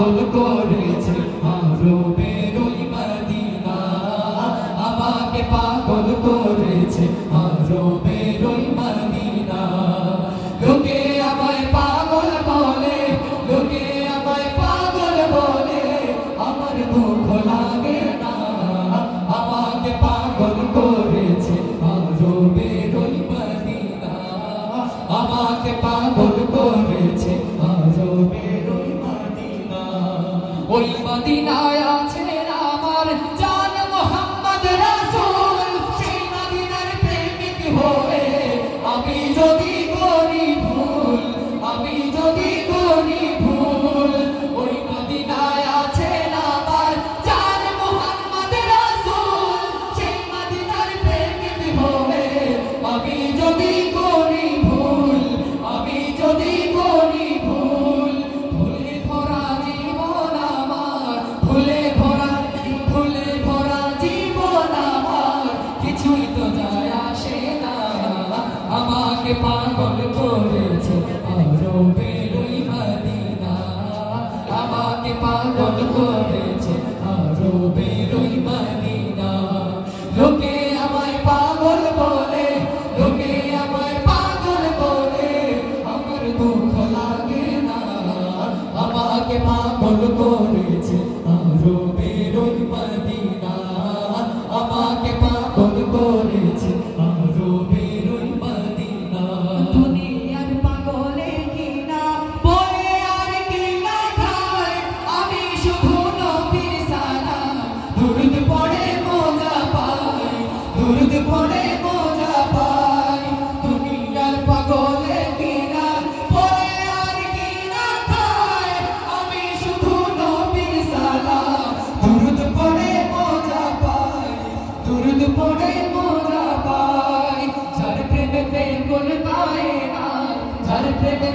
করেছে আরো বেরোই মদিনা আমাকে পাগল করেছে আরো বেরোই মদিনা লোকে আমায় পাগল বলে লোকে আমায় পাগল বলে আমার দুঃখ লাগে না আমাকে পাগল করেছে আরো বেরোই মদিনা আমাকে পাগল করেছে আরো বেরোই ওই মদিনায় আছেন আমার জান মুহাম্মদ রাসূল সেই মদিনার প্রেমিক হয়ে আমি যদি করি ভুল আমি যদি করি ভুল ওই মদিনায় আছেন আমার জান মুহাম্মদ রাসূল সেই মদিনার প্রেমিক হয়ে আমি যদি করি ভুল আমি যদি করি ভুল ভুলে ভরা ফুলে ভরা জীবন আমার কিছুই তো যায় আসে না আমাকে পাগল করেছে আরো বেরোই মদিনা আমাকে পাগল করেছে আরো বেরোই মদিনা লোকে আমায় পাগল বলে লোকে আমায় পাগল বলে আমার দুঃখ লাগে না আমাকে পাগল করেছে আরো বেরোই মদিনা আমাকে পাগল করেছে আরো বেরোই মদিনা দুনিয়ার পাগলে কিনা বলে আর কিনা খায় আমি শুধু নবীর সালাম দুরুদ পড়ে মজা পাই দুরুদ পড়ে মজা পাই দুনিয়ার পাগলে কিনা বলে আর কিনা খায় আমি শুধু নবীর সালাম দুরুদ পড়ে মজা পাই দুরুদ পড়ে মজা পাই যার প্রেমে প্রেম করতে পায় না যার প্রেমে